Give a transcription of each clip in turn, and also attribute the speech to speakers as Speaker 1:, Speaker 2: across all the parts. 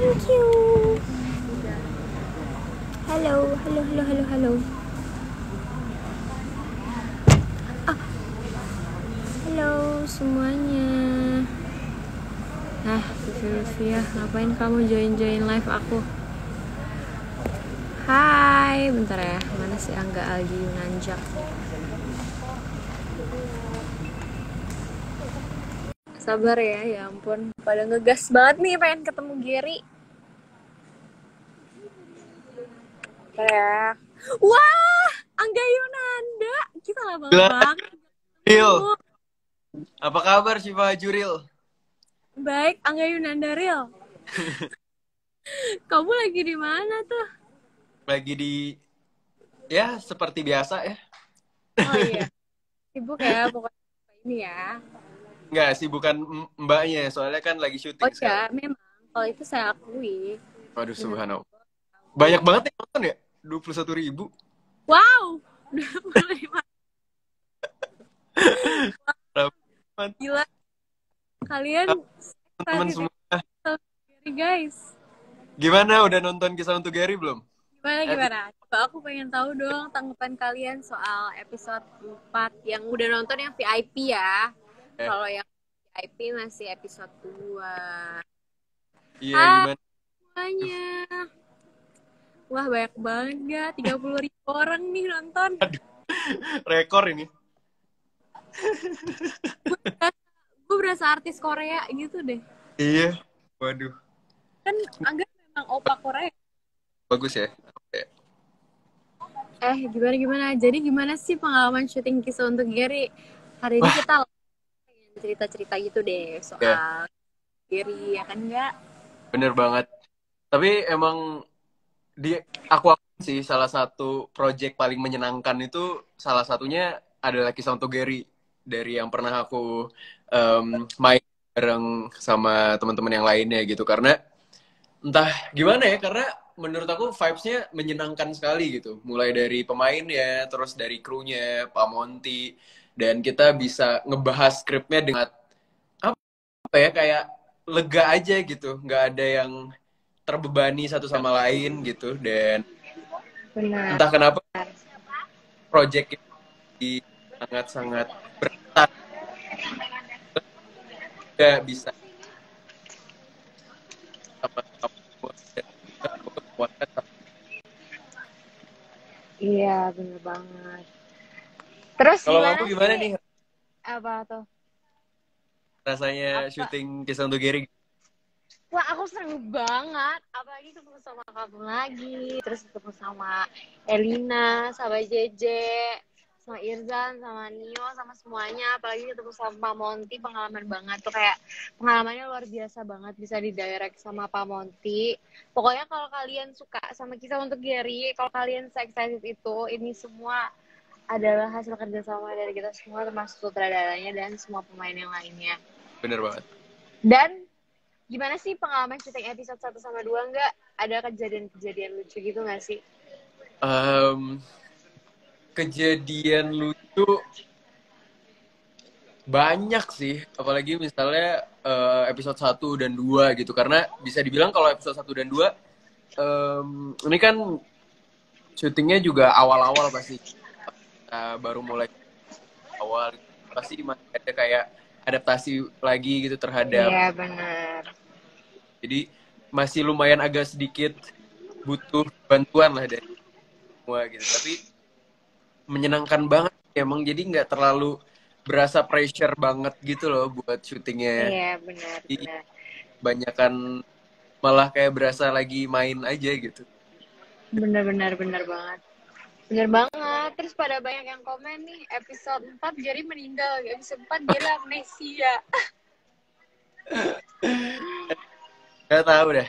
Speaker 1: Thank you. Halo, halo, halo, halo, halo. Ah, halo semuanya. Nah, Lutfi, ngapain kamu join live aku? Hai, bentar ya. Mana si Angga Aldi Yunanjak? Sabar ya ampun. Pada ngegas banget nih pengen ketemu Gary. Ya. Wah, Angga Yunanda. Kita lama
Speaker 2: Gila,
Speaker 1: banget.
Speaker 2: Ril. Apa kabar Syifa Juril?
Speaker 1: Baik, Angga Yunanda Real. Kamu lagi di mana tuh?
Speaker 2: Lagi di, ya seperti biasa ya.
Speaker 1: Oh iya, sibuk ya pokoknya ini ya.
Speaker 2: Enggak sih, bukan mbaknya. Soalnya kan lagi
Speaker 1: Oh
Speaker 2: syuting sekarang.
Speaker 1: ya, memang. Kalau itu saya akui.
Speaker 2: Waduh,
Speaker 1: Bener.
Speaker 2: subhanallah. Banyak banget yang nonton ya? 21.000.
Speaker 1: Wow, 25. Gila, kalian
Speaker 2: Teman-teman
Speaker 1: excited
Speaker 2: semua.
Speaker 1: ya guys.
Speaker 2: Gimana? Udah nonton Kisah Untuk Gary belum?
Speaker 1: Gimana? Coba aku pengen tahu dong tanggapan kalian soal episode 4 yang udah nonton yang VIP ya.
Speaker 2: Eh,
Speaker 1: Kalau yang VIP masih episode 2.
Speaker 2: iya
Speaker 1: Hai
Speaker 2: gimana?
Speaker 1: semuanya. Wah banyak banget gak? 30.000 orang nih nonton.
Speaker 2: Aduh, rekor ini.
Speaker 1: Gue berasa artis Korea gitu deh.
Speaker 2: Iya. Waduh,
Speaker 1: Kan Angga memang opa Korea.
Speaker 2: bagus ya. Oke.
Speaker 1: Gimana? Jadi gimana sih pengalaman syuting Kisah Untuk Gary? Hari ini
Speaker 2: Wah,
Speaker 1: kita pengen cerita-cerita gitu deh
Speaker 2: ya,
Speaker 1: soal Gary, ya kan enggak?
Speaker 2: bener banget. Tapi emang di aku akuin sih salah satu project paling menyenangkan itu salah satunya adalah Kisah Untuk Gary dari yang pernah aku main bareng sama teman-teman yang lainnya gitu karena entah gimana ya karena menurut aku vibes-nya menyenangkan sekali gitu mulai dari pemainnya terus dari krunya Pak Monty dan kita bisa ngebahas skripnya dengan apa ya kayak lega aja gitu nggak ada yang terbebani satu sama lain gitu dan
Speaker 1: Benar.
Speaker 2: entah kenapa project ini sangat-sangat berat juga bisa sama-sama dan juga untuk memuaskan
Speaker 1: Iya, bener banget. Terus
Speaker 2: kalau
Speaker 1: gimana
Speaker 2: kamu
Speaker 1: sih?
Speaker 2: gimana nih
Speaker 1: Apa tuh?
Speaker 2: rasanya
Speaker 1: Apa?
Speaker 2: syuting Kisah Untuk Gary.
Speaker 1: Wah, aku seneng banget. Apalagi ketemu sama kamu lagi. Terus ketemu sama Elina, sama Jeje, sama Irzan, sama Nio, sama semuanya. Apalagi ketemu sama Pak Monty, pengalaman banget. Tuh kayak pengalamannya luar biasa banget. Bisa didirect sama Pak Monty. Pokoknya kalau kalian suka sama Kisah Untuk Gary, kalau kalian se-excited itu, ini semua adalah hasil kerjasama dari kita semua, termasuk sutradaranya dan semua pemain yang lainnya.
Speaker 2: Bener banget.
Speaker 1: Dan gimana sih pengalaman syuting episode 1 sama 2 nggak? Ada kejadian-kejadian lucu gitu nggak sih?
Speaker 2: Em, kejadian lucu banyak sih, apalagi misalnya episode 1 dan 2 gitu. Karena bisa dibilang kalau episode 1 dan 2 ini kan syutingnya juga awal-awal pasti. Kita baru mulai awal pasti masih ada kayak adaptasi lagi gitu terhadap.
Speaker 1: Iya benar.
Speaker 2: Jadi masih lumayan agak sedikit butuh bantuan lah dari semua gitu. Tapi menyenangkan banget emang jadi nggak terlalu berasa pressure banget gitu loh buat syutingnya.
Speaker 1: Iya benar
Speaker 2: Jadi
Speaker 1: benar.
Speaker 2: banyakan malah kayak berasa lagi main aja gitu.
Speaker 1: Benar banget. Benar banget. Terus pada banyak yang komen nih episode 4 Gary meninggal, episode 4 Gary amnesia.
Speaker 2: Gak tahu deh.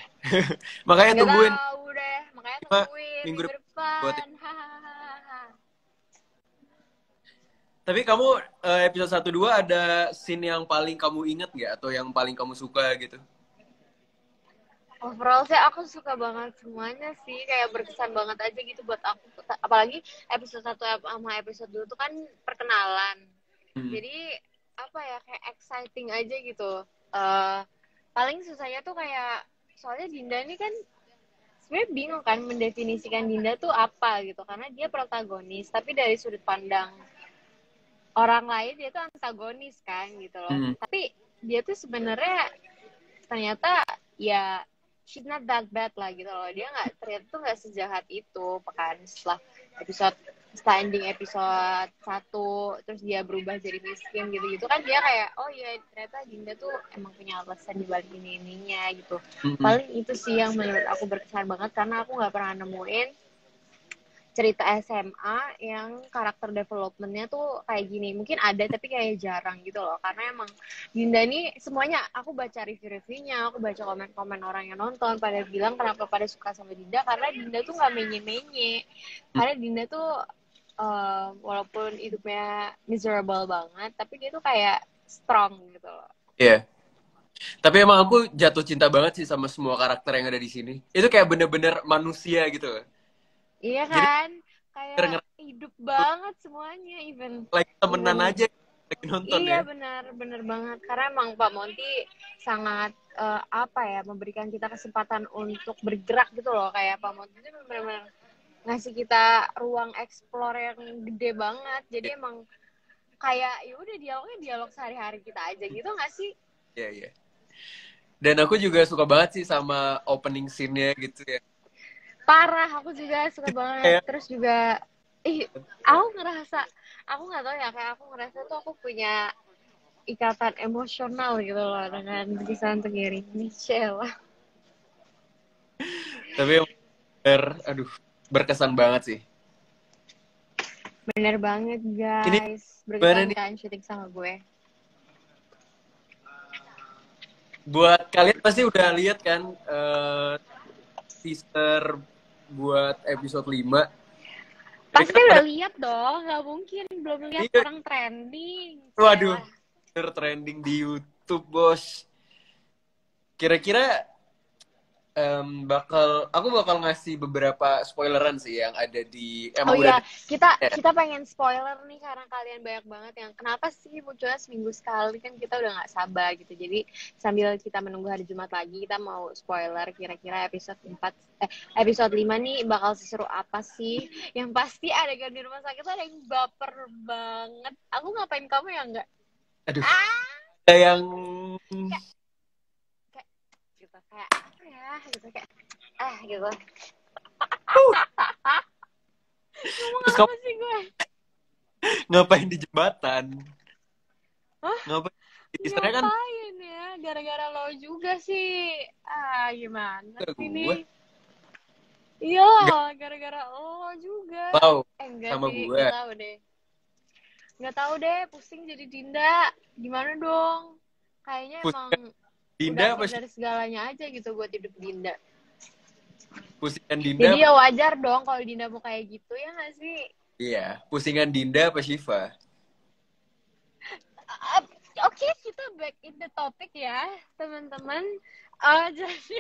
Speaker 2: Makanya
Speaker 1: Nggak
Speaker 2: tungguin
Speaker 1: tahu deh, makanya
Speaker 2: cuma
Speaker 1: tungguin
Speaker 2: minggu
Speaker 1: minggu
Speaker 2: depan buat
Speaker 1: depan.
Speaker 2: ini.
Speaker 1: Hahaha.
Speaker 2: Tapi kamu episode 1 2 ada scene yang paling kamu inget nggak atau yang paling kamu suka gitu?
Speaker 1: Overall sih aku suka banget semuanya sih, kayak berkesan banget aja gitu buat aku. Apalagi episode 1 sama episode 2 tuh kan perkenalan.
Speaker 2: Hmm.
Speaker 1: Jadi apa ya, kayak exciting aja gitu. Eh Paling susahnya tuh kayak soalnya Dinda ini kan sebenarnya bingung kan mendefinisikan Dinda tuh apa gitu, karena dia protagonis tapi dari sudut pandang orang lain dia tuh antagonis kan gitu loh. Tapi dia tuh sebenarnya ternyata ya she's not that bad lah gitu loh. Dia nggak, ternyata tuh nggak sejahat itu pekan setelah ending episode 1 terus dia berubah jadi miskin gitu-gitu kan, dia kayak oh iya ternyata Dinda tuh emang punya alasan di balik ininya gitu. Paling itu sih yang menurut aku berkesan banget, karena aku nggak pernah nemuin cerita SMA yang karakter development-nya tuh kayak gini. Mungkin ada tapi kayak jarang gitu loh, karena emang Dinda ini semuanya, aku baca review-reviewnya, aku baca komen-komen orang yang nonton pada bilang kenapa pada suka sama Dinda, karena Dinda tuh nggak menye-menye, karena Dinda tuh walaupun hidupnya miserable banget tapi dia tuh kayak strong gitu loh.
Speaker 2: Iya. Tapi emang aku jatuh cinta banget sih sama semua karakter yang ada di sini. Itu kayak bener-bener manusia gitu loh.
Speaker 1: Iya
Speaker 2: Jadi
Speaker 1: kan, kayak hidup banget semuanya,
Speaker 2: lagi temenan
Speaker 1: even
Speaker 2: aja lagi nonton
Speaker 1: iya
Speaker 2: ya.
Speaker 1: benar banget, karena emang Pak Monty sangat apa ya, memberikan kita kesempatan untuk bergerak gitu loh. Kayak Pak Monty itu benar-benar ngasih kita ruang explore yang gede banget. Jadi emang kayak ya udah dialog sehari-hari kita aja gitu nggak sih?
Speaker 2: Iya, iya. Dan aku juga suka banget sih sama opening scene-nya gitu ya.
Speaker 1: Parah, aku juga suka banget.
Speaker 2: Kayak
Speaker 1: Terus juga aku nggak tahu ya, kayak aku ngerasa tuh aku punya ikatan emosional gitu loh dengan Kisah Tenggiri Michelle.
Speaker 2: tapi aduh, berkesan banget sih.
Speaker 1: Bener banget
Speaker 2: Ini
Speaker 1: guys,
Speaker 2: gimana
Speaker 1: berkesan
Speaker 2: nih
Speaker 1: kan syuting sama gue.
Speaker 2: buat kalian pasti udah lihat kan teaser buat episode 5.
Speaker 1: Pasti
Speaker 2: Kira-kira
Speaker 1: udah
Speaker 2: pada
Speaker 1: lihat dong, nggak mungkin belum lihat,
Speaker 2: iya,
Speaker 1: orang trending.
Speaker 2: waduh,
Speaker 1: Celah.
Speaker 2: trending di YouTube, bos. Kira-kira aku bakal ngasih beberapa spoileran sih yang ada di
Speaker 1: Oh
Speaker 2: emang udah
Speaker 1: iya,
Speaker 2: ada.
Speaker 1: kita pengen spoiler nih karena kalian banyak banget yang kenapa sih munculnya seminggu sekali, kan kita udah nggak sabar gitu. Jadi sambil kita menunggu hari Jumat lagi, kita mau spoiler kira-kira episode 5 nih bakal seseru apa sih. Yang pasti adegan di rumah sakit tuh ada yang baper banget. Aku ngapain kamu ya enggak?
Speaker 2: Aduh,
Speaker 1: Ah,
Speaker 2: ada yang
Speaker 1: kayak gitu, kayak apa ya gitu, kayak gitu. Ngomong
Speaker 2: terus kamu
Speaker 1: apa sih gue?
Speaker 2: ngapain di jembatan?
Speaker 1: Hah?
Speaker 2: Ngapain? Istrinya kan
Speaker 1: Ngapain ya? Gara-gara lo juga sih. Gimana
Speaker 2: ke
Speaker 1: sih
Speaker 2: gue.
Speaker 1: nih? Iya,
Speaker 2: Nggak
Speaker 1: gara-gara lo juga.
Speaker 2: tahu
Speaker 1: Enggak
Speaker 2: sama
Speaker 1: sih,
Speaker 2: gue.
Speaker 1: nggak tahu deh. Nggak tahu deh, pusing jadi Dinda. Gimana dong? Kayaknya emang
Speaker 2: Pusingan
Speaker 1: udah
Speaker 2: Dinda apa
Speaker 1: akhir
Speaker 2: sih?
Speaker 1: dari segalanya aja gitu buat hidup Dinda.
Speaker 2: Pusingan Dinda
Speaker 1: Jadi
Speaker 2: apa?
Speaker 1: ya wajar dong kalau Dinda mau kayak gitu, ya nggak sih?
Speaker 2: Iya, pusingan Dinda apa Shiva?
Speaker 1: Uh, Oke, kita back in the topic ya, teman-teman. Jadi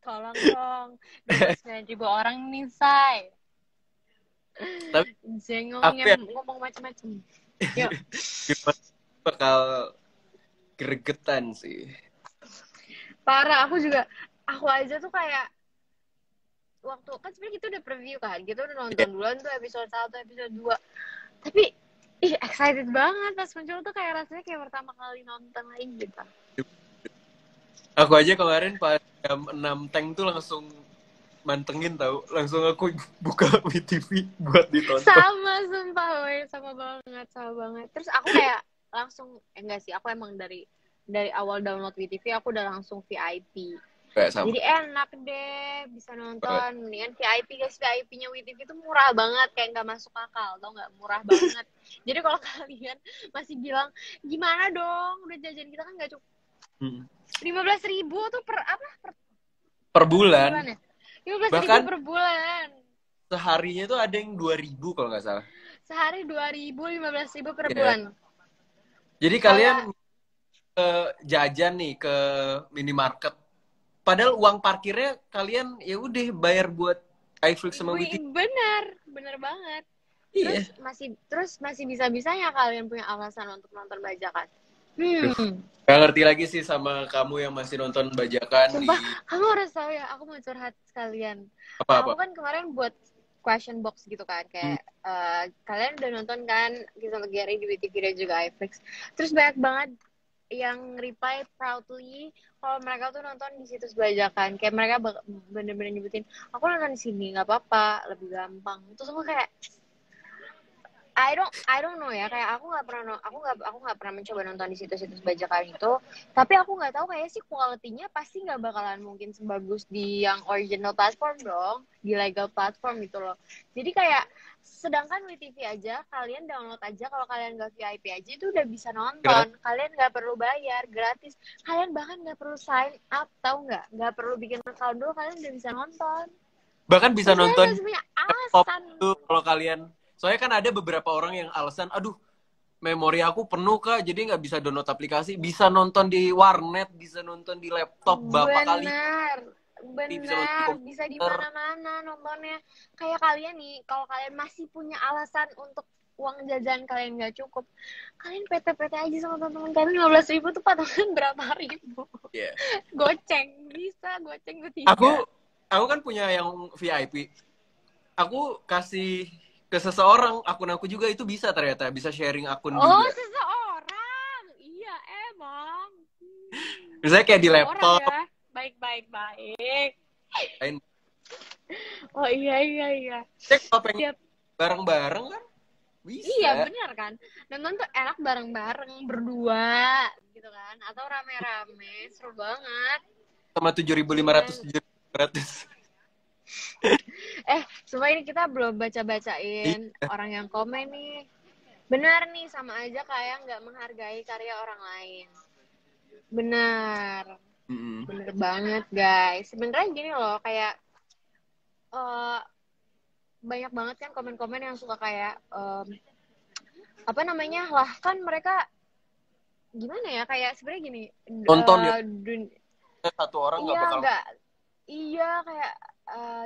Speaker 1: tolong dong, 29.000 orang nih, Say.
Speaker 2: Tapi
Speaker 1: Jengong
Speaker 2: aku
Speaker 1: yang
Speaker 2: yang
Speaker 1: ngomong macam-macam. Yuk.
Speaker 2: gimana bakal gregetan sih.
Speaker 1: Parah, aku aja tuh kayak waktu kan sebenarnya kita udah preview kan, kita udah
Speaker 2: Iya.
Speaker 1: nonton duluan tuh episode 1, episode 2. Tapi excited banget pas muncul tuh, kayak rasanya kayak pertama kali nonton lagi gitu.
Speaker 2: Aku aja kemarin pas jam 6 Tank tuh langsung mantengin tahu, langsung aku buka WeTV buat ditonton.
Speaker 1: Sama sumpah, woy. Sama banget. Terus aku kayak langsung enggak sih, aku emang dari awal download WeTV aku udah langsung VIP.
Speaker 2: Kayak sama.
Speaker 1: Jadi enak deh bisa nonton. Mendingan VIP guys, VIP-nya WeTV itu murah banget, kayak nggak masuk akal, tau nggak, murah banget. Jadi kalau kalian masih bilang gimana dong, udah jajan kita kan nggak cukup. 15.000 tuh
Speaker 2: Per bulan.
Speaker 1: ya? 15.000
Speaker 2: Bahkan
Speaker 1: per bulan.
Speaker 2: seharinya tuh ada yang 2.000 kalau nggak salah.
Speaker 1: Sehari 2.000, 15.000 per
Speaker 2: Yeah.
Speaker 1: bulan.
Speaker 2: Jadi kalian jajan nih ke minimarket, padahal uang parkirnya kalian ya udah bayar buat iFlix sama WeTV.
Speaker 1: Bener banget.
Speaker 2: Iya.
Speaker 1: Terus masih bisa-bisanya kalian punya alasan untuk nonton bajakan.
Speaker 2: Gak ngerti lagi sih sama kamu yang masih nonton bajakan di
Speaker 1: Sumpah, kamu harus tahu ya, aku mau curhat sekalian.
Speaker 2: apa-apa.
Speaker 1: Aku kan kemarin buat question box gitu kan,
Speaker 2: Hmm,
Speaker 1: kayak kalian udah nonton kan Kisah Gary di WTV dan juga iFlix. Terus banyak banget yang reply proudly kalau mereka tuh nonton di situs bajakan. Kayak mereka bener-bener nyebutin, aku nonton di sini nggak apa-apa, lebih gampang. Terus aku kayak I don't know ya, kayak aku nggak pernah mencoba nonton di situs-situs bajakan itu, tapi aku nggak tahu kayak sih kualitinya pasti nggak bakalan mungkin sebagus di yang original platform dong, di legal platform gitu loh. Jadi kayak sedangkan WTV aja kalian download aja, kalau kalian nggak VIP aja itu udah bisa
Speaker 2: gratis.
Speaker 1: nonton, kalian nggak perlu bayar, gratis, kalian bahkan nggak perlu sign up, tahu nggak perlu bikin account dulu, kalian udah bisa nonton.
Speaker 2: Bahkan bisa
Speaker 1: Terus kalian
Speaker 2: nonton
Speaker 1: nggak semuanya
Speaker 2: laptop
Speaker 1: alasan.
Speaker 2: tuh kalau kalian. Soalnya kan ada beberapa orang yang alasan, aduh, memori aku penuh kak, jadi nggak bisa download aplikasi. Bisa nonton di warnet, bisa nonton di laptop, berapa kali
Speaker 1: Benar,
Speaker 2: bisa nonton di
Speaker 1: benar, bisa di
Speaker 2: komputer.
Speaker 1: mana-mana nontonnya. Kayak kalian nih, kalau kalian masih punya alasan untuk uang jajan kalian nggak cukup, kalian PT-PT aja sama teman-teman kalian, 15.000 tuh patungan berapa ribu?
Speaker 2: Iya.
Speaker 1: Goceng, bisa goceng
Speaker 2: Aku
Speaker 1: bertiga.
Speaker 2: aku kan punya yang VIP. Aku kasih ke seseorang akun aku juga, itu bisa ternyata, bisa sharing akun
Speaker 1: Oh,
Speaker 2: juga.
Speaker 1: seseorang. Iya, emang.
Speaker 2: Misalnya kayak di
Speaker 1: Seseorang
Speaker 2: laptop,
Speaker 1: ya. Baik, baik, baik.
Speaker 2: lain.
Speaker 1: Oh iya, iya, iya.
Speaker 2: Cek kalau pengen
Speaker 1: Tiap
Speaker 2: bareng-bareng kan
Speaker 1: Iya
Speaker 2: bisa.
Speaker 1: bener kan. Nonton tuh enak bareng-bareng berdua gitu kan. Atau rame-rame. Seru banget.
Speaker 2: Sama 7.500
Speaker 1: Bener.
Speaker 2: 7.500.
Speaker 1: Semua ini kita belum baca-bacain
Speaker 2: Iya.
Speaker 1: orang yang komen nih. Benar nih, sama aja kayak nggak menghargai karya orang lain. Benar.
Speaker 2: Mm-mm.
Speaker 1: Bener banget guys. Sebenarnya gini loh, kayak eh, banyak banget kan komen-komen yang suka kayak apa namanya lah, kan mereka gimana ya, kayak sebenarnya gini,
Speaker 2: Nonton ya, satu orang nggak
Speaker 1: iya
Speaker 2: bakal.
Speaker 1: nggak, iya kayak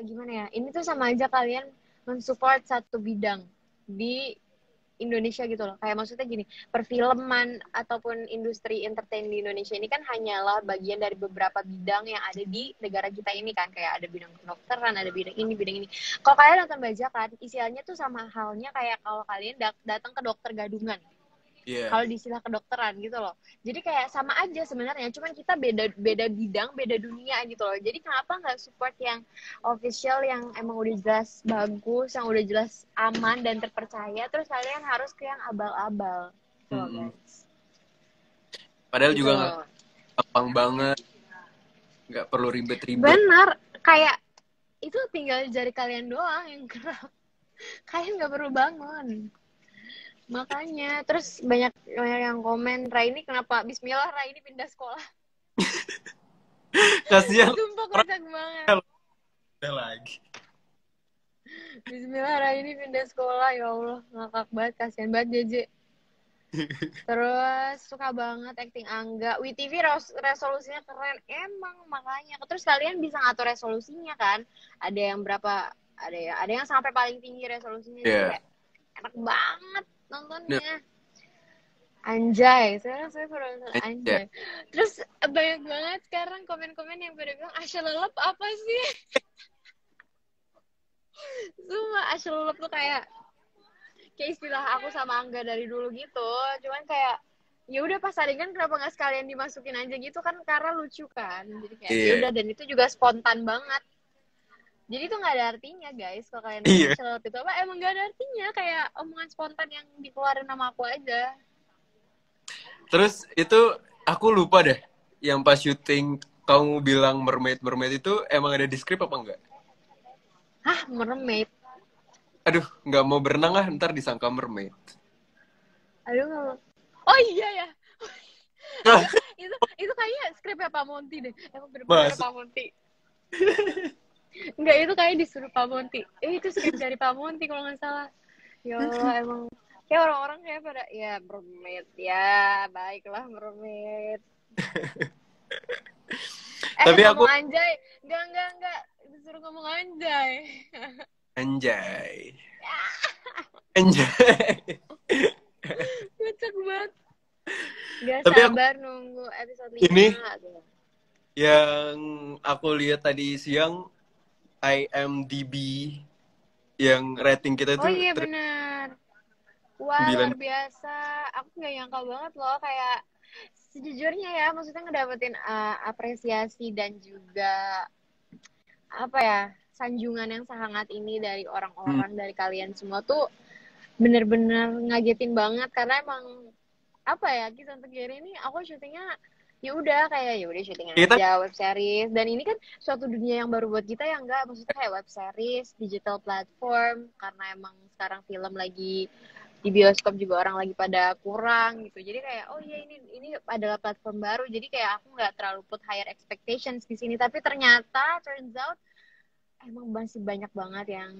Speaker 1: gimana ya, ini tuh sama aja kalian mensupport satu bidang di Indonesia gitu loh. Kayak maksudnya gini, perfilman ataupun industri entertain di Indonesia ini kan hanyalah bagian dari beberapa bidang yang ada di negara kita ini kan. Kayak ada bidang kedokteran, ada bidang ini, bidang ini. Kalau kalian nonton bajakan, istilahnya tuh sama halnya kayak kalau kalian datang ke dokter gadungan,
Speaker 2: Iya.
Speaker 1: kalau di istilah kedokteran gitu loh. Jadi kayak sama aja sebenarnya, cuman kita beda beda bidang, beda dunia gitu loh. Jadi kenapa nggak support yang official, yang emang udah jelas bagus, yang udah jelas aman dan terpercaya, terus kalian harus ke yang abal-abal gitu loh
Speaker 2: Mm-mm.
Speaker 1: guys.
Speaker 2: Padahal
Speaker 1: Gitu
Speaker 2: juga nggak
Speaker 1: loh.
Speaker 2: gampang banget, nggak perlu ribet-ribet.
Speaker 1: Benar, kayak itu tinggal jari kalian doang yang gerak. Kalian nggak perlu bangun. Makanya terus banyak banyak yang komen, Raini kenapa Bismillah Raini pindah sekolah.
Speaker 2: Kasihan
Speaker 1: Sumpah
Speaker 2: orang
Speaker 1: kocak banget.
Speaker 2: udah lagi.
Speaker 1: Bismillah, Raini pindah sekolah, ya Allah, ngakak banget, kasihan banget JJ. Terus suka banget acting Angga. WTV resolusinya keren emang, makanya. Terus kalian bisa ngatur resolusinya kan? Ada yang berapa? Ada yang sampai paling tinggi resolusinya. Jadi
Speaker 2: Iya.
Speaker 1: kayak enak banget
Speaker 2: Nah,
Speaker 1: nontonnya. Anjay, sekarang saya pernah nonton
Speaker 2: aja.
Speaker 1: Anjay. Terus banyak banget sekarang komen-komen yang pada bilang Asya Lelep apa sih? Sumpah Asya Lelep tuh kayak istilah aku sama Angga dari dulu gitu. Cuman kayak ya udah pas adegan kenapa nggak sekalian dimasukin aja gitu kan, karena lucu kan. Jadi kayak ya
Speaker 2: Iya.
Speaker 1: udah, dan itu juga spontan banget. Jadi itu nggak ada artinya guys, kalau kalian nonton
Speaker 2: Iya.
Speaker 1: Asya itu apa, emang nggak ada artinya, kayak omongan spontan yang dikeluarin sama aku aja.
Speaker 2: Terus itu aku lupa deh, yang pas syuting kamu bilang mermaid mermaid itu emang ada di skrip apa enggak?
Speaker 1: Hah, mermaid?
Speaker 2: Aduh, nggak mau berenang ah, ntar disangka mermaid.
Speaker 1: Aduh nggak mau. Oh iya ya. itu kayaknya skripnya Pak Monty deh, emang bener-bener
Speaker 2: Masuk.
Speaker 1: Pak Monty. Enggak, itu kayak disuruh Pak Monty. Itu skrip dari Pak Monty kalau nggak salah. Ya Allah, emang kayak orang-orang kayak pada ya mermaid ya, baiklah mermaid.
Speaker 2: Tapi aku
Speaker 1: Ngomong anjay. Enggak. Disuruh ngomong anjay.
Speaker 2: anjay. Anjay.
Speaker 1: Kocak banget. Gak
Speaker 2: Tapi aku
Speaker 1: sabar nunggu episode
Speaker 2: ini
Speaker 1: 5 tuh.
Speaker 2: yang aku lihat tadi siang IMDb yang rating kita
Speaker 1: Oh
Speaker 2: tuh
Speaker 1: iya benar. Wah,
Speaker 2: 9.
Speaker 1: luar biasa. Aku nggak nyangka banget loh, kayak sejujurnya ya, maksudnya ngedapetin apresiasi dan juga apa ya, sanjungan yang sangat ini dari
Speaker 2: Hmm.
Speaker 1: orang-orang, dari kalian semua tuh bener-bener ngagetin banget karena emang apa ya, Kiss untuk Gary ini aku syutingnya ya udah kayak ya udah syuting
Speaker 2: Kita
Speaker 1: aja web series, dan ini kan suatu dunia yang baru buat kita yang enggak, maksudnya kayak web series digital platform karena emang sekarang film lagi di bioskop juga orang lagi pada kurang gitu, jadi kayak oh iya ini adalah platform baru, jadi kayak aku nggak terlalu put higher expectations di sini, tapi ternyata turns out emang masih banyak banget yang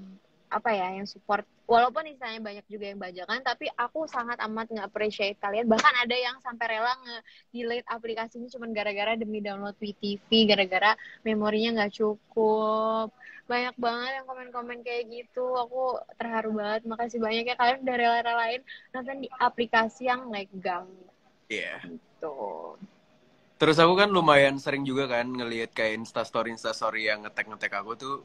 Speaker 1: apa ya, yang support, walaupun istilahnya banyak juga yang bajakan, tapi aku sangat amat nge-appreciate kalian, bahkan ada yang sampai rela nge-delete aplikasinya cuma gara-gara demi download WeTV, gara-gara memorinya nggak cukup. Banyak banget yang komen-komen kayak gitu, aku terharu banget, makasih banyak ya kalian udah rela-relain nonton di aplikasi yang legal
Speaker 2: Iya.
Speaker 1: gitu.
Speaker 2: Terus aku kan lumayan sering juga kan ngelihat kayak instastory yang ngetek aku tuh,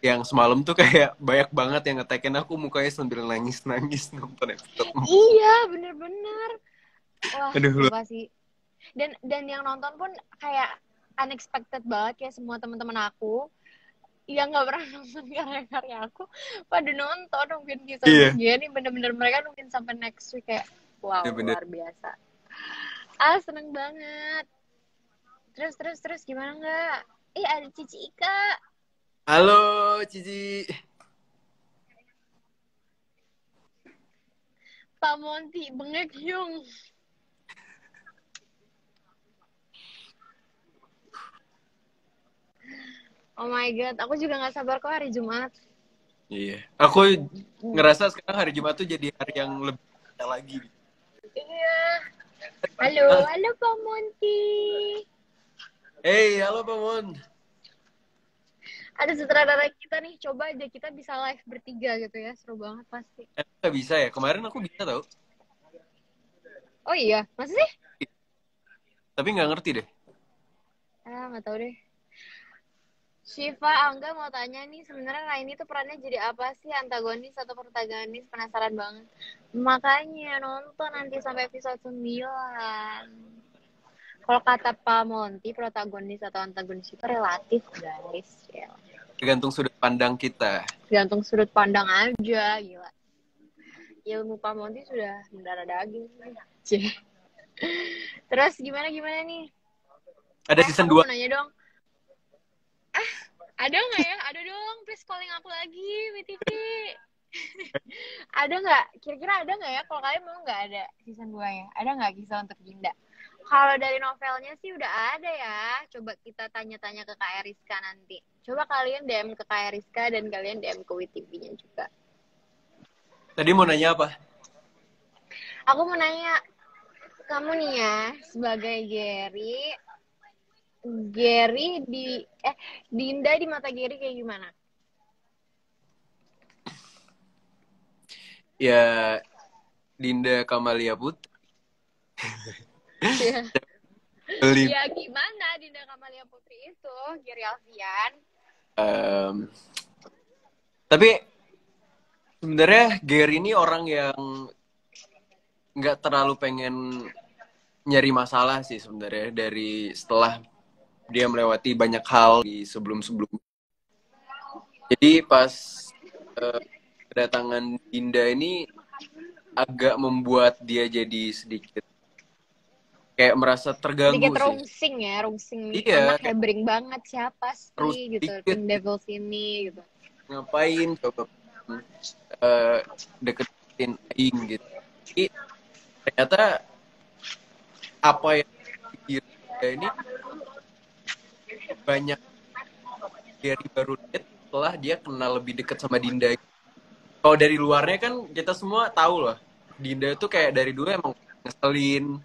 Speaker 2: yang semalam tuh kayak banyak banget yang ngetekin aku mukanya sambil nangis nonton episode 4.
Speaker 1: Iya bener-bener, wah
Speaker 2: Aduh lu.
Speaker 1: sumpah sih. Dan yang nonton pun kayak unexpected banget, kayak semua teman-teman aku yang nggak pernah nonton karya-karya aku pada nonton, nungguin kisah untuk
Speaker 2: Iya,
Speaker 1: dia nih, bener-bener mereka nungguin sampai next week, kayak wow
Speaker 2: bener-bener.
Speaker 1: luar biasa. Seneng banget. Terus gimana nggak, ada Cici Ika,
Speaker 2: Halo Cici.
Speaker 1: Pak Monty bengek yung. Oh my god, aku juga nggak sabar kok hari Jumat.
Speaker 2: Iya, aku ngerasa sekarang hari Jumat tuh jadi hari yang lebih spesial lagi.
Speaker 1: Iya, halo
Speaker 2: Ah,
Speaker 1: halo Pak Monty.
Speaker 2: hey, halo Pak Mon.
Speaker 1: Ada sutradara kita nih, coba aja kita bisa live bertiga gitu ya, seru banget pasti.
Speaker 2: Nggak bisa ya? Kemarin aku bisa tau,
Speaker 1: Oh iya, masa sih?
Speaker 2: tapi nggak ngerti deh.
Speaker 1: Nggak tahu deh. Shiva, Angga mau tanya nih, sebenarnya Raini tuh perannya jadi apa sih, antagonis atau protagonis? Penasaran banget. Makanya nonton nanti sampai episode 9. Kalau kata Pak Monty, protagonis atau antagonis itu relatif, guys. Ya.
Speaker 2: Tergantung sudut pandang kita.
Speaker 1: Gantung sudut pandang aja, gila. Ilmu Pak Monty sudah mendarah daging. Cih. Terus gimana nih?
Speaker 2: Ada season
Speaker 1: Aku
Speaker 2: 2.
Speaker 1: mau nanya dong. Ada nggak ya? Ada dong, please calling aku lagi, WTV. Ada nggak? Kira-kira ada nggak ya? Kalau kalian mau nggak ada season 2 ya? Ada nggak kisah untuk Dinda? Kalau dari novelnya sih udah ada ya. Coba kita tanya-tanya ke Kak Eriska nanti. Coba kalian DM ke Kak Eriska dan kalian DM ke WTV-nya juga.
Speaker 2: Tadi mau nanya apa?
Speaker 1: Aku mau nanya, kamu nih ya, sebagai Gary Dinda di mata Gary kayak gimana?
Speaker 2: Ya, Dinda Kamalia Putri.
Speaker 1: Ya gimana Dinda Kamalia Putri itu, Gary Alfian?
Speaker 2: Tapi sebenarnya Gary ini orang yang nggak terlalu pengen nyari masalah sih sebenarnya, dari setelah dia melewati banyak hal di sebelum-sebelum. Jadi pas kedatangan Dinda ini agak membuat dia jadi sedikit kayak merasa terganggu
Speaker 1: Sedikit
Speaker 2: sih.
Speaker 1: rungsing nih,
Speaker 2: Iya,
Speaker 1: anak hebring banget, siapa
Speaker 2: terus
Speaker 1: sih gitu,
Speaker 2: sedikit
Speaker 1: Pink Devils ini gitu.
Speaker 2: ngapain coba deketin Aing gitu. Tapi ternyata apa yang dia ini banyak dari baru lihat setelah dia kenal lebih dekat sama Dinda. Kalau dari luarnya kan kita semua tahu loh, Dinda itu kayak dari dulu emang ngeselin,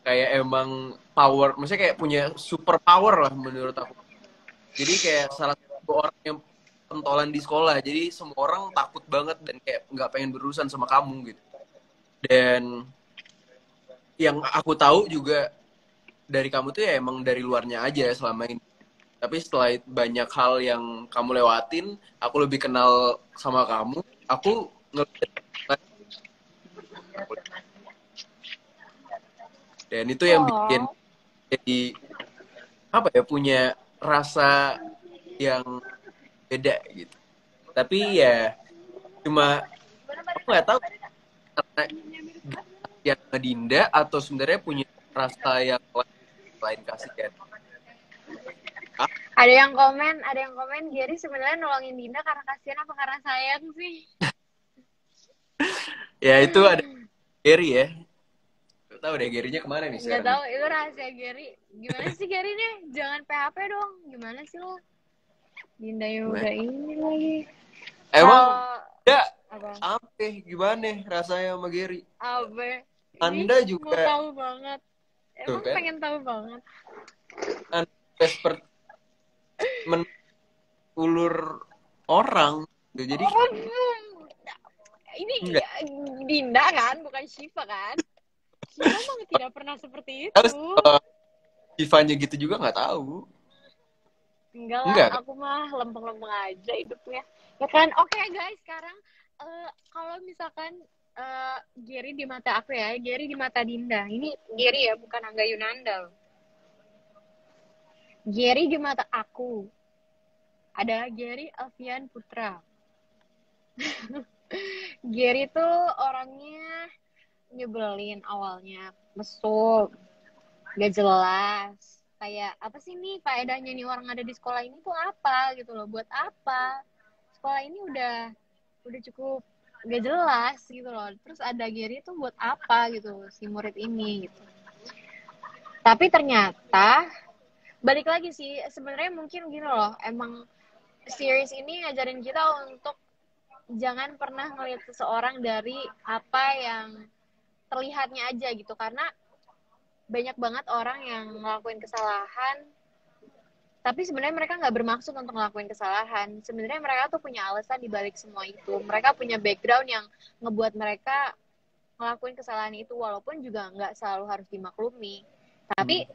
Speaker 2: kayak emang power, maksudnya kayak punya super power lah menurut aku. Jadi kayak salah satu orang yang pentolan di sekolah, jadi semua orang takut banget dan kayak nggak pengen berurusan sama kamu gitu. Dan yang aku tahu juga dari kamu tuh ya emang dari luarnya aja selama ini. Tapi setelah banyak hal yang kamu lewatin, aku lebih kenal sama kamu. Aku ngeliat dan itu yang bikin
Speaker 1: Oh,
Speaker 2: jadi apa ya, punya rasa yang beda gitu. Tapi ya cuma aku nggak tahu karena yang ngedinda atau sebenarnya punya rasa yang lain kasihan. Ah,
Speaker 1: ada yang komen Gary sebenarnya nolongin Dinda karena kasihan apa karena sayang sih?
Speaker 2: ya itu ada Gary ya. Gak tahu deh Garynya kemana nih
Speaker 1: Nggak
Speaker 2: sekarang nih.
Speaker 1: tahu itu rahasia Gary. Gimana sih Gary nih? Jangan PHP dong. Gimana sih lo? Dinda yang
Speaker 2: Gimana?
Speaker 1: udah ini lagi.
Speaker 2: Emang
Speaker 1: Kalau
Speaker 2: ya
Speaker 1: apa?
Speaker 2: apa gimana rasanya sama Gary?
Speaker 1: Apa? Ini
Speaker 2: Anda
Speaker 1: mau
Speaker 2: juga
Speaker 1: tahu banget.
Speaker 2: tuh
Speaker 1: Emang
Speaker 2: kan,
Speaker 1: pengen tahu banget.
Speaker 2: Anda seperti ulur orang gitu. Jadi
Speaker 1: Oh, ini
Speaker 2: enggak
Speaker 1: Dinda kan, bukan Shiva kan? Shiva mah tidak pernah seperti
Speaker 2: tahu
Speaker 1: itu.
Speaker 2: kalau Ivanya gitu juga nggak tahu.
Speaker 1: Enggak lah,
Speaker 2: Enggak kan?
Speaker 1: aku mah lempeng-lempeng aja hidupnya. Ya kan, oke guys, sekarang kalau misalkan Gary di mata aku ya, Gary di mata Dinda. Ini Gary ya, bukan Angga Yunanda loh. Gary di mata aku adalah Gary Alfian Putra. Gary tuh orangnya nyebelin awalnya, mesum, gak jelas. Kayak apa sih nih faedahnya nih orang ada di sekolah ini tuh apa gitu loh, buat apa? Sekolah ini udah cukup gak jelas gitu loh. Terus ada Gary tuh buat apa gitu si murid ini gitu. Tapi ternyata balik lagi sih sebenarnya mungkin gini loh, emang series ini ngajarin kita untuk jangan pernah ngelihat seseorang dari apa yang terlihatnya aja gitu, karena banyak banget orang yang ngelakuin kesalahan tapi sebenarnya mereka nggak bermaksud untuk ngelakuin kesalahan. Sebenarnya mereka tuh punya alasan di balik semua itu. Mereka punya background yang ngebuat mereka ngelakuin kesalahan itu, walaupun juga nggak selalu harus dimaklumi. Tapi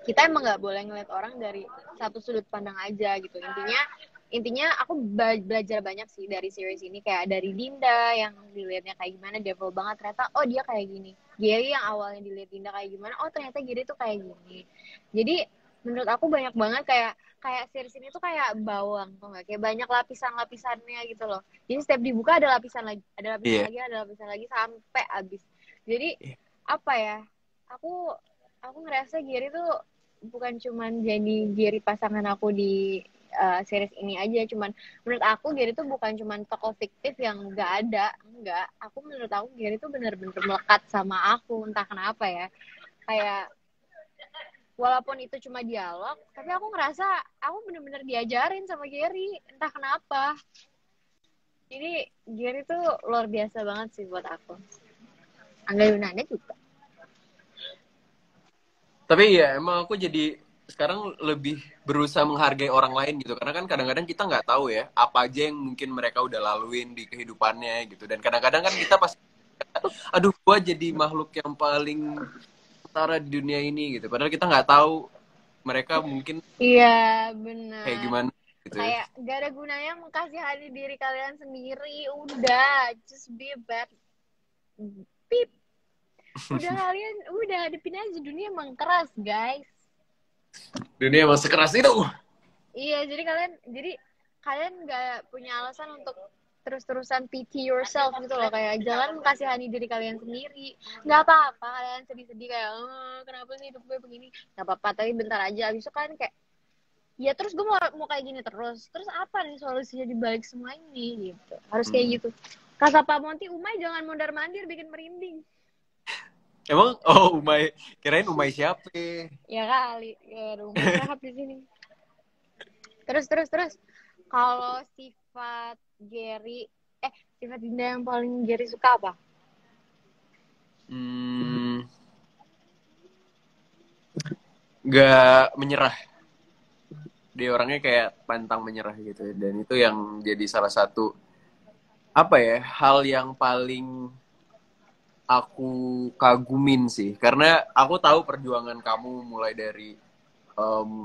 Speaker 1: kita emang nggak boleh ngeliat orang dari satu sudut pandang aja gitu. Intinya aku belajar banyak sih dari series ini, kayak dari Dinda yang dilihatnya kayak gimana, devil banget, ternyata oh dia kayak gini. Gary yang awalnya dilihat Dinda kayak gimana, oh ternyata Gary tuh kayak gini. Jadi menurut aku banyak banget kayak kayak series ini tuh kayak bawang tuh nggak, kayak banyak lapisan-lapisannya gitu loh. Jadi setiap dibuka ada lapisan lagi, ada lapisan
Speaker 2: Iya.
Speaker 1: lagi, ada lapisan lagi sampai habis. Jadi apa ya? Aku aku ngerasa Gary tuh bukan cuman jadi Gary pasangan aku di series ini aja. Cuman menurut aku Gary tuh bukan cuman tokoh fiktif yang nggak ada, enggak. Aku menurut aku Gary tuh bener-bener melekat sama aku, entah kenapa ya. Kayak walaupun itu cuma dialog, tapi aku ngerasa aku bener-bener diajarin sama Gary, entah kenapa. Jadi Gary tuh luar biasa banget sih buat aku. Angga Yunanda juga.
Speaker 2: Tapi ya emang aku jadi sekarang lebih berusaha menghargai orang lain gitu. Karena kan kadang-kadang kita nggak tahu ya apa aja yang mungkin mereka udah laluin di kehidupannya gitu. Dan kadang-kadang kan kita pasti, aduh gua jadi makhluk yang paling setara di dunia ini gitu. Padahal kita nggak tahu mereka mungkin
Speaker 1: Iya,
Speaker 2: kayak
Speaker 1: benar.
Speaker 2: gimana gitu.
Speaker 1: Kayak gak ada gunanya mengasihani diri kalian sendiri. Udah, just be a bad beep. Udah kalian, udah hadapin aja, dunia emang keras, guys.
Speaker 2: Dunia emang sekeras itu.
Speaker 1: Iya, jadi kalian gak punya alasan untuk terus-terusan pity yourself gitu loh, kayak jangan mengasihani diri kalian sendiri. Nggak apa-apa kalian sedih-sedih kayak kenapa sih hidup gue begini, nggak apa-apa, tapi bentar aja abis itu kan kayak ya terus gue mau kayak gini terus apa nih solusinya di balik semua ini gitu, harus kayak gitu. Kata Pak Monty, Umay jangan mondar mandir bikin merinding.
Speaker 2: Emang oh Umay, kirain Umay siapa?
Speaker 1: Ya kali ya, Umay tahap di sini. Terus kalau sifat Gary sifat Dinda yang paling Gary suka apa?
Speaker 2: Gak menyerah. Dia orangnya kayak pantang menyerah gitu. Dan itu yang jadi salah satu apa ya, hal yang paling aku kagumin sih, karena aku tahu perjuangan kamu mulai dari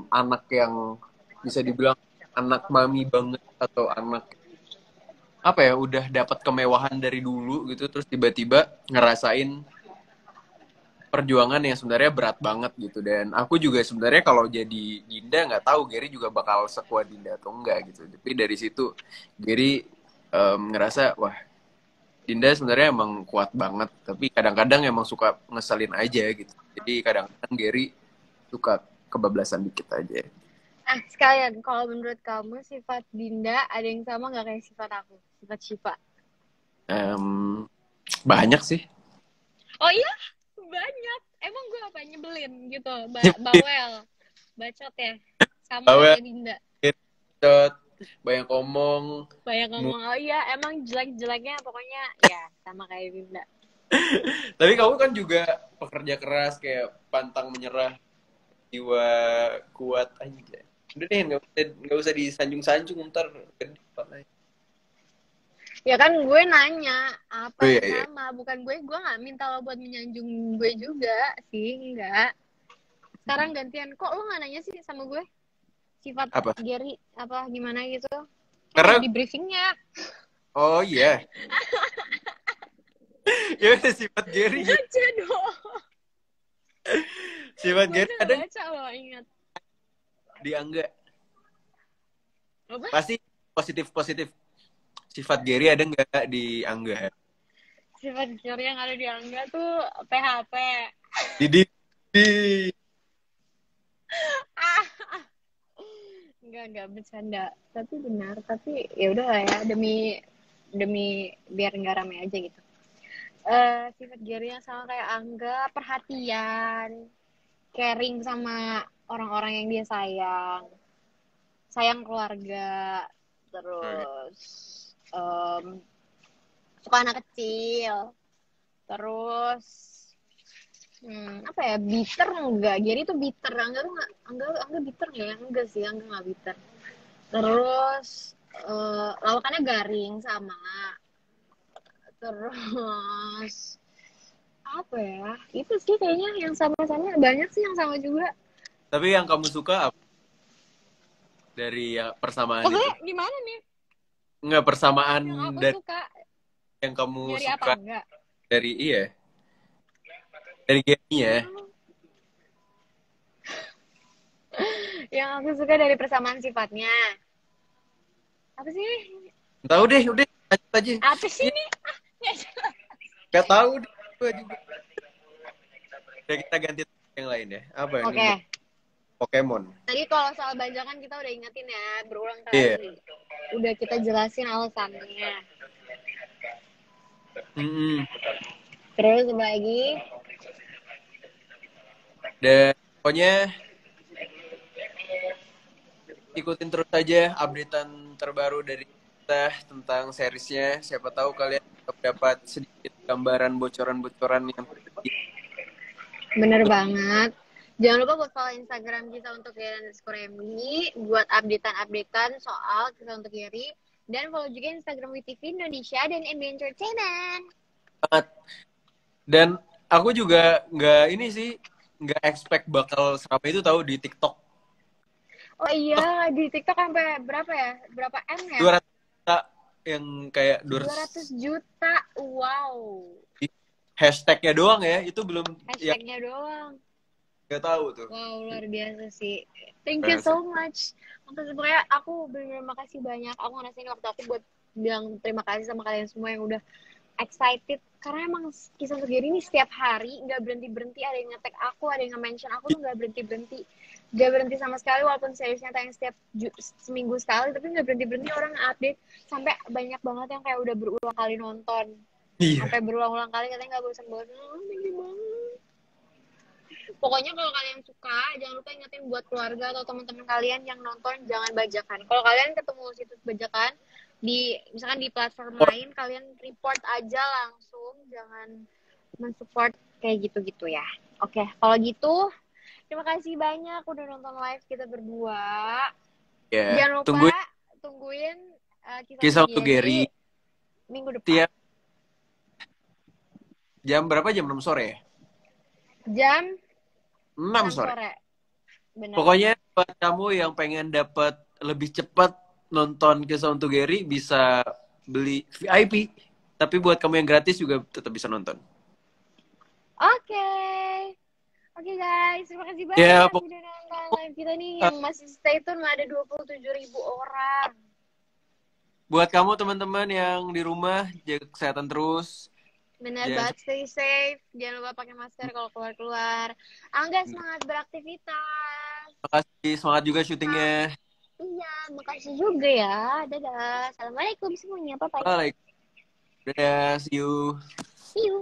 Speaker 2: anak yang bisa dibilang anak mami banget atau anak apa ya udah dapat kemewahan dari dulu gitu, terus tiba-tiba ngerasain perjuangan yang sebenarnya berat banget gitu. Dan aku juga sebenarnya kalau jadi Dinda nggak tahu Gary juga bakal sekuat Dinda atau enggak gitu. Tapi dari situ Gary ngerasa wah Dinda sebenarnya emang kuat banget, tapi kadang-kadang emang suka ngeselin aja gitu. Jadi kadang-kadang Gary suka kebablasan dikit aja.
Speaker 1: Sekalian, kalau menurut kamu sifat Dinda ada yang sama nggak kayak sifat aku? Sifat Syifa.
Speaker 2: Em, banyak sih.
Speaker 1: Oh iya? Banyak. Emang gue apa? Nyebelin gitu. Bawel. Bacot ya? Sama
Speaker 2: Bawel,
Speaker 1: kayak Dinda.
Speaker 2: banyak ngomong.
Speaker 1: Banyak ngomong, oh iya emang jelek-jeleknya pokoknya ya sama kayak Dinda.
Speaker 2: Tapi kamu kan juga pekerja keras, kayak pantang menyerah, jiwa kuat aja. Udah deh, nggak usah disanjung-sanjung, ntar gede kepalanya.
Speaker 1: Ya kan gue nanya apa
Speaker 2: Oh iya,
Speaker 1: yang
Speaker 2: iya.
Speaker 1: sama, bukan gue nggak minta lo buat menyanjung gue juga sih, enggak. Sekarang gantian, kok lo nggak nanya sih sama gue sifat
Speaker 2: Apa?
Speaker 1: Gary apa gimana gitu? Kan
Speaker 2: Karena,
Speaker 1: udah di briefingnya.
Speaker 2: oh iya. Ya udah, sifat Gary gitu.
Speaker 1: Baca dong.
Speaker 2: Sifat
Speaker 1: Gue
Speaker 2: Gary
Speaker 1: udah
Speaker 2: ada
Speaker 1: nggak
Speaker 2: nggak
Speaker 1: baca lo, ingat.
Speaker 2: di Angga?
Speaker 1: Apa?
Speaker 2: Pasti positif-positif. Sifat Gary ada nggak di Angga?
Speaker 1: Sifat Gary yang ada di Angga tuh PHP.
Speaker 2: Didi.
Speaker 1: Enggak bercanda, tapi benar, tapi ya udah lah ya, demi demi biar nggak rame aja gitu. Sifat Gary yang sama kayak Angga, perhatian, caring sama orang-orang yang dia sayang, sayang keluarga, terus suka anak kecil, terus apa ya, bitter enggak? Gary tuh bitter, Angga tuh nggak, Angga bitter nggak ya? Enggak sih, Angga nggak bitter. Terus lawakannya garing sama. Terus apa ya? Itu sih kayaknya yang sama-sama, banyak sih yang sama juga.
Speaker 2: Tapi yang kamu suka apa dari ya, persamaan itu?
Speaker 1: Maksudnya gimana nih?
Speaker 2: Nggak, persamaan
Speaker 1: Yang aku
Speaker 2: dari
Speaker 1: suka
Speaker 2: yang kamu
Speaker 1: dari apa
Speaker 2: suka
Speaker 1: enggak?
Speaker 2: dari iya, dari Gary-nya.
Speaker 1: Yang aku suka dari persamaan sifatnya. Apa sih?
Speaker 2: Tahu deh, udah lanjut aja.
Speaker 1: Apa sih
Speaker 2: Iya,
Speaker 1: nih?
Speaker 2: nggak tahu deh gue juga. Udah, kita ganti yang lain ya. Apa yang
Speaker 1: Oke.
Speaker 2: Pokemon?
Speaker 1: Tadi kalau soal bajakan kita udah ingetin ya, berulang
Speaker 2: Iya.
Speaker 1: kali. Udah kita jelasin alasannya.
Speaker 2: Mm-mm.
Speaker 1: Terus lagi,
Speaker 2: Dan pokoknya ikutin terus aja updatean terbaru dari kita tentang seriesnya. Siapa tahu kalian dapat sedikit gambaran bocoran-bocoran yang
Speaker 1: bener banget. Jangan lupa buat follow Instagram kita untuk @MI buat updatean soal kita untuk Gary, dan follow juga Instagram WeTV Indonesia dan MB Entertainment.
Speaker 2: banget. Dan aku juga nggak expect bakal seramai itu tahu di TikTok.
Speaker 1: Oh iya, di TikTok sampai berapa ya? Berapa M ya?
Speaker 2: 200 juta yang kayak
Speaker 1: 200 juta. Wow.
Speaker 2: hashtagnya doang ya, itu belum yang
Speaker 1: Hashtagnya doang.
Speaker 2: nggak tahu tuh.
Speaker 1: Wow, luar biasa sih. Thank you so much. Pokoknya aku bener-bener makasih banyak. Aku ngerasain waktu aku buat bilang terima kasih sama kalian semua yang udah excited. Karena emang kisah untuk Gary ini setiap hari nggak berhenti-berhenti. Ada yang nge-tag aku, ada yang nge-mention aku tuh nggak berhenti-berhenti. Nggak berhenti sama sekali, walaupun seriesnya tayang setiap seminggu sekali. Tapi nggak berhenti-berhenti orang update. Sampai banyak banget yang kayak udah berulang kali nonton.
Speaker 2: Iya.
Speaker 1: Sampai berulang-ulang kali katanya nggak bosan-bosan. Thank you banget. Pokoknya kalau kalian suka, jangan lupa ingetin buat keluarga atau teman-teman kalian yang nonton, jangan bajakan. Kalau kalian ketemu situs bajakan di misalkan di platform lain, kalian report aja langsung, jangan mensupport kayak gitu-gitu ya. Oke, kalau gitu terima kasih banyak udah nonton live kita berdua.
Speaker 2: Ya,
Speaker 1: Jangan lupa tungguin
Speaker 2: kisah untuk Gary
Speaker 1: minggu depan.
Speaker 2: tiap Jam berapa? Jam 6 sore ya?
Speaker 1: Jam
Speaker 2: 6
Speaker 1: 6
Speaker 2: sore.
Speaker 1: sore. Benar.
Speaker 2: Pokoknya buat kamu yang pengen dapat lebih cepat nonton ke Sound to Gary bisa beli VIP. Tapi buat kamu yang gratis juga tetap bisa nonton.
Speaker 1: Oke. Oke guys, terima kasih
Speaker 2: Ya,
Speaker 1: banyak udah nonton live kita nih yang masih stay tune ada 27.000 orang.
Speaker 2: buat kamu teman-teman yang di rumah jaga kesehatan terus.
Speaker 1: Benar
Speaker 2: Jangan
Speaker 1: banget, stay safe. Jangan lupa pakai masker kalau keluar-keluar. Angga semangat beraktivitas.
Speaker 2: makasih, semangat juga syutingnya.
Speaker 1: Iya, makasih juga ya. Dadah. Assalamualaikum semuanya. Bye-bye.
Speaker 2: Bye. Dadah, see you.
Speaker 1: See you.